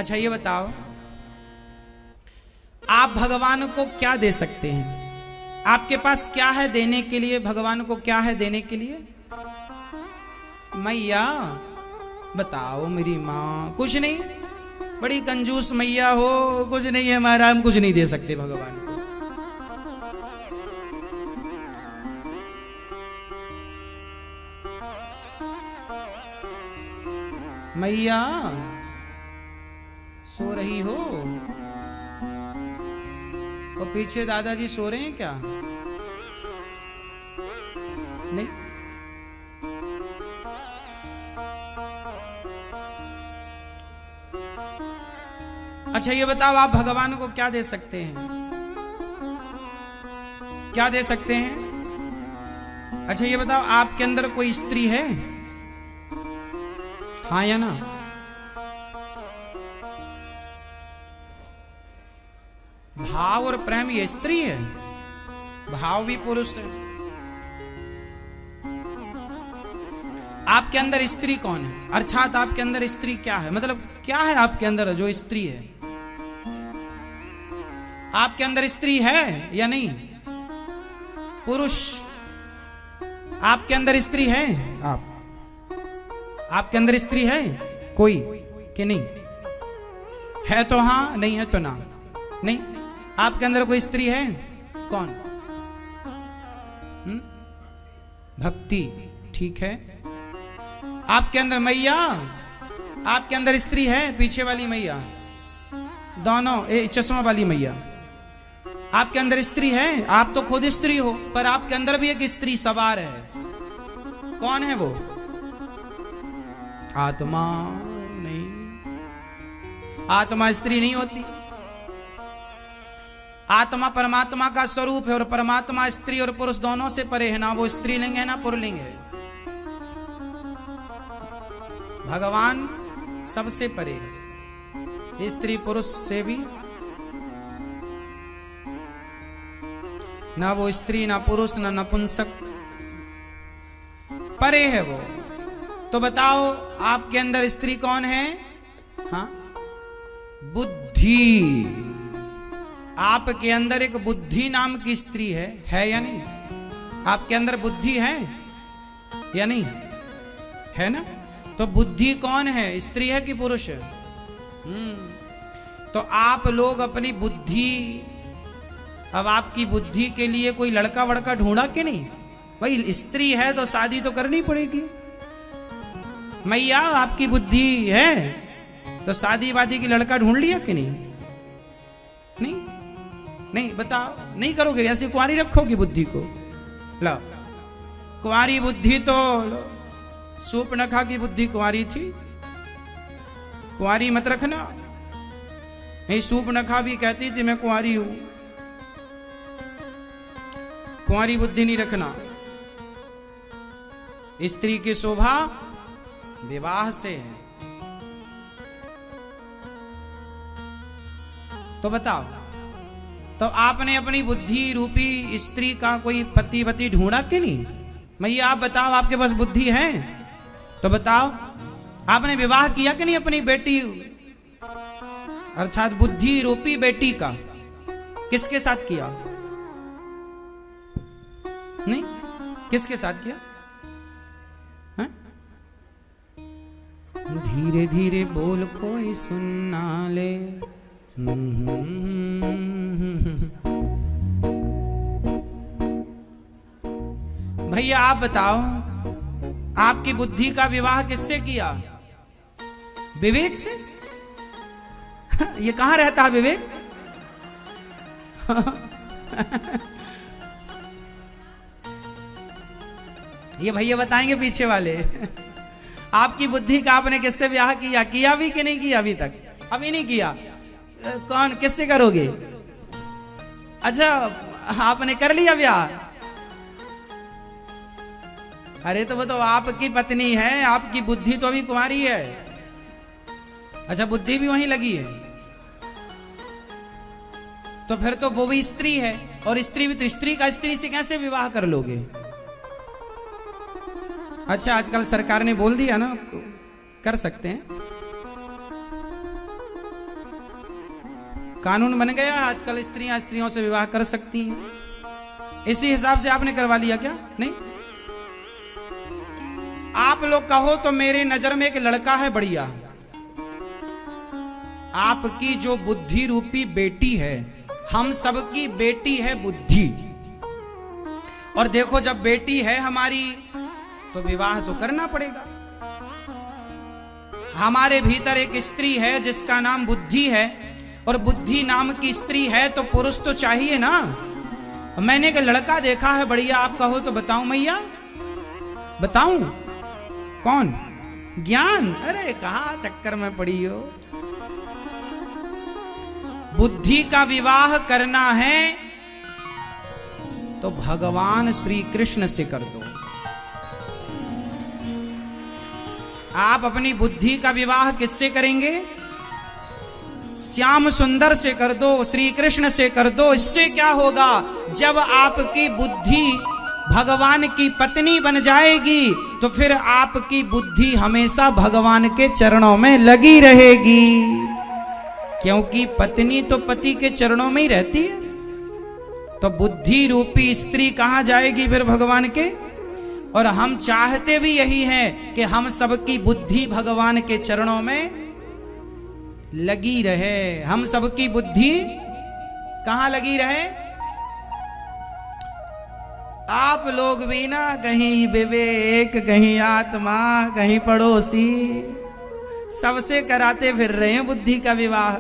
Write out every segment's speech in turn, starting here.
अच्छा ये बताओ, आप भगवान को क्या दे सकते हैं? आपके पास क्या है देने के लिए? भगवान को क्या है देने के लिए? मैया बताओ मेरी माँ। कुछ नहीं, बड़ी कंजूस मैया हो, कुछ नहीं है हमारा, हम कुछ नहीं दे सकते भगवान को। मैया सो रही हो? और पीछे दादाजी सो रहे हैं क्या? नहीं। अच्छा ये बताओ, आप भगवान को क्या दे सकते हैं? क्या दे सकते हैं? अच्छा ये बताओ, आपके अंदर कोई स्त्री है? हाँ या ना? भाव और प्रेम ये स्त्री है, भाव भी पुरुष है। आपके अंदर स्त्री कौन है? अर्थात आपके अंदर स्त्री क्या है? मतलब क्या है आपके अंदर जो स्त्री है? आपके अंदर स्त्री है या नहीं? पुरुष आपके अंदर स्त्री है? आपके अंदर स्त्री है कोई कि नहीं? है तो हाँ, नहीं है तो ना। नहीं, आपके अंदर कोई स्त्री है? कौन? भक्ति, ठीक है। आपके अंदर मैया, आपके अंदर स्त्री है? पीछे वाली मैया, दोनों चश्मा वाली मैया, आपके अंदर स्त्री है? आप तो खुद स्त्री हो, पर आपके अंदर भी एक स्त्री सवार है। कौन है वो? आत्मा नहीं, आत्मा स्त्री नहीं होती। आत्मा परमात्मा का स्वरूप है, और परमात्मा स्त्री और पुरुष दोनों से परे है। ना वो स्त्रीलिंग है ना पुरलिंग है। भगवान सबसे परे है, स्त्री पुरुष से भी। ना वो स्त्री ना पुरुष ना नपुंसक, परे है वो। तो बताओ आपके अंदर स्त्री कौन है? हाँ, बुद्धि। आपके अंदर एक बुद्धि नाम की स्त्री है या नहीं? आपके अंदर बुद्धि है या नहीं? है ना? तो बुद्धि कौन है, स्त्री है कि पुरुष है? तो आप लोग अपनी बुद्धि, अब आपकी बुद्धि के लिए कोई लड़का वड़का ढूंढा कि नहीं? भाई स्त्री है तो शादी तो करनी पड़ेगी। मैया आपकी बुद्धि है तो शादी वादी की लड़का ढूंढ लिया कि नहीं? नहीं, नहीं बताओ, नहीं करोगे? ऐसे कुंवारी रखोगी बुद्धि को? लो, कुंवारी बुद्धि तो सूर्पनखा की बुद्धि कुंवारी थी, कुंवारी मत रखना। नहीं, सूर्पनखा भी कहती थी मैं कुंवारी हूं। कुंवारी बुद्धि नहीं रखना। स्त्री की शोभा विवाह से है। तो बताओ, तो आपने अपनी बुद्धि रूपी स्त्री का कोई पति वति ढूंढा कि नहीं? मैया आप बताओ, आपके पास बुद्धि है तो बताओ, आपने विवाह किया कि नहीं अपनी बेटी, अर्थात बुद्धि रूपी बेटी का? किसके साथ किया? नहीं, किसके साथ किया? है? धीरे धीरे बोल कोई सुनना ले। भैया आप बताओ, आपकी बुद्धि का विवाह किससे किया? विवेक से? ये कहां रहता है विवेक? ये भैया बताएंगे पीछे वाले। आपकी बुद्धि का आपने किससे ब्याह किया? किया भी कि नहीं किया? अभी तक अभी नहीं किया। कौन, किससे करोगे? अच्छा आपने कर लिया ब्याह? अरे तो वो तो आपकी पत्नी है, आपकी बुद्धि तो अभी कुंवारी है। अच्छा बुद्धि भी वहीं लगी है, तो फिर तो वो भी स्त्री है, और स्त्री भी तो स्त्री का स्त्री से कैसे विवाह कर लोगे? अच्छा आजकल सरकार ने बोल दिया ना, कर सकते हैं। कानून बन गया आजकल, स्त्रियां स्त्रियों से विवाह कर सकती हैं। इसी हिसाब से आपने करवा लिया क्या? नहीं, आप लोग कहो तो मेरे नजर में एक लड़का है बढ़िया। आपकी जो बुद्धि रूपी बेटी है, हम सबकी बेटी है बुद्धि। और देखो, जब बेटी है हमारी तो विवाह तो करना पड़ेगा। हमारे भीतर एक स्त्री है जिसका नाम बुद्धि है, और बुद्धि नाम की स्त्री है तो पुरुष तो चाहिए ना। मैंने एक लड़का देखा है बढ़िया, आप कहो तो बताऊं मैया? बताऊं? कौन? ज्ञान? अरे कहां चक्कर में पड़ी हो। बुद्धि का विवाह करना है तो भगवान श्री कृष्ण से कर दो। आप अपनी बुद्धि का विवाह किससे करेंगे? श्याम सुंदर से कर दो, श्री कृष्ण से कर दो। इससे क्या होगा? जब आपकी बुद्धि भगवान की पत्नी बन जाएगी तो फिर आपकी बुद्धि हमेशा भगवान के चरणों में लगी रहेगी, क्योंकि पत्नी तो पति के चरणों में ही रहती है। तो बुद्धि रूपी स्त्री कहां जाएगी फिर? भगवान के। और हम चाहते भी यही हैं कि हम सबकी बुद्धि भगवान के चरणों में लगी रहे। हम सबकी बुद्धि कहां लगी रहे? आप लोग भी ना, कहीं विवेक, कहीं आत्मा, कहीं पड़ोसी, सबसे कराते फिर रहे हैं बुद्धि का विवाह,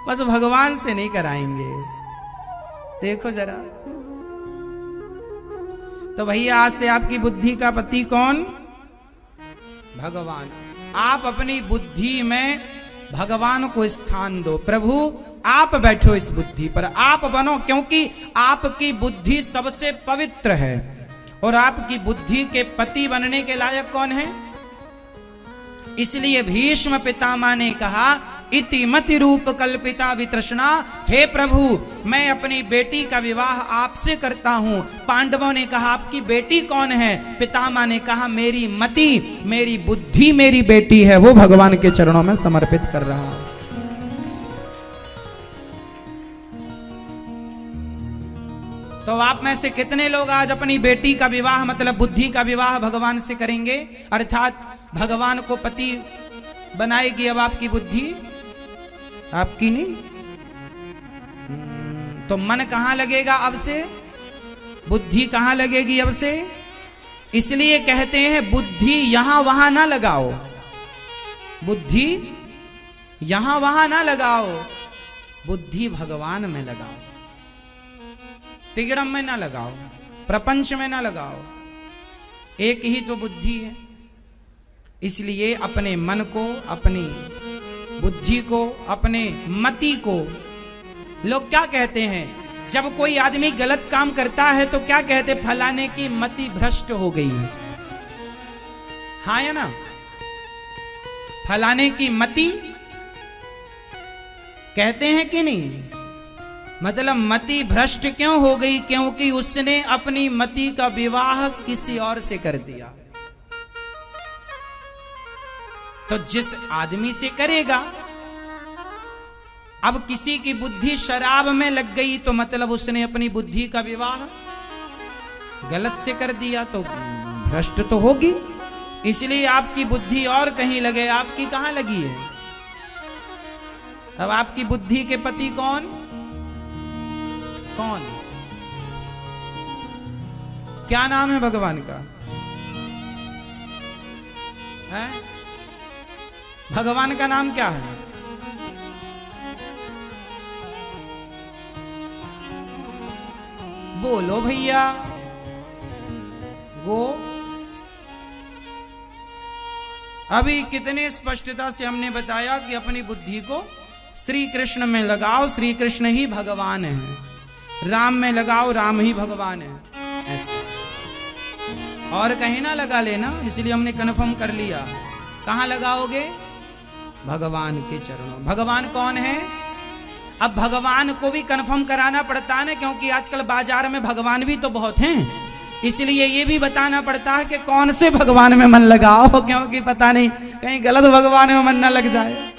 बस भगवान से नहीं कराएंगे। देखो जरा। तो भैया, आज से आपकी बुद्धि का पति कौन? भगवान। आप अपनी बुद्धि में भगवान को स्थान दो। प्रभु आप बैठो इस बुद्धि पर, आप बनो, क्योंकि आपकी बुद्धि सबसे पवित्र है। और आपकी बुद्धि के पति बनने के लायक कौन है? इसलिए भीष्म पितामह ने कहा, इति मति रूप कल्पिता वितृष्णा। हे प्रभु, मैं अपनी बेटी का विवाह आपसे करता हूं। पांडवों ने कहा, आपकी बेटी कौन है? पितामह ने कहा, मेरी मति, मेरी बुद्धि मेरी बेटी है, वो भगवान के चरणों में समर्पित कर रहा हूं। तो आप में से कितने लोग आज अपनी बेटी का विवाह, मतलब बुद्धि का विवाह भगवान से करेंगे? अर्थात भगवान को पति बनाएगी अब आपकी बुद्धि, आपकी नहीं। तो मन कहां लगेगा अब से? बुद्धि कहां लगेगी अब से? इसलिए कहते हैं बुद्धि यहां वहां ना लगाओ, बुद्धि यहां वहां ना लगाओ, बुद्धि भगवान में लगाओ। तिगड़म में ना लगाओ, प्रपंच में ना लगाओ, एक ही तो बुद्धि है। इसलिए अपने मन को, अपनी बुद्धि को, अपने मति को, लोग क्या कहते हैं जब कोई आदमी गलत काम करता है तो क्या कहते? फलाने की मति भ्रष्ट हो गई है। हाँ या ना? फलाने की मति कहते हैं कि नहीं? मतलब मति भ्रष्ट क्यों हो गई? क्योंकि उसने अपनी मति का विवाह किसी और से कर दिया। तो जिस आदमी से करेगा, अब किसी की बुद्धि शराब में लग गई तो मतलब उसने अपनी बुद्धि का विवाह गलत से कर दिया, तो भ्रष्ट तो होगी। इसलिए आपकी बुद्धि और कहीं लगे, आपकी कहां लगी है? अब आपकी बुद्धि के पति कौन? कौन? क्या नाम है भगवान का? है? भगवान का नाम क्या है? बोलो भैया। वो अभी कितने स्पष्टता से हमने बताया कि अपनी बुद्धि को श्री कृष्ण में लगाओ, श्री कृष्ण ही भगवान है। राम में लगाओ, राम ही भगवान है। ऐसे और कहीं ना लगा लेना। इसलिए हमने कन्फर्म कर लिया। कहां लगाओगे? भगवान के चरणों। भगवान कौन है? अब भगवान को भी कंफर्म कराना पड़ता है ना, क्योंकि आजकल बाजार में भगवान भी तो बहुत हैं। इसलिए ये भी बताना पड़ता है कि कौन से भगवान में मन लगाओ, क्योंकि पता नहीं कहीं गलत भगवान में मन ना लग जाए।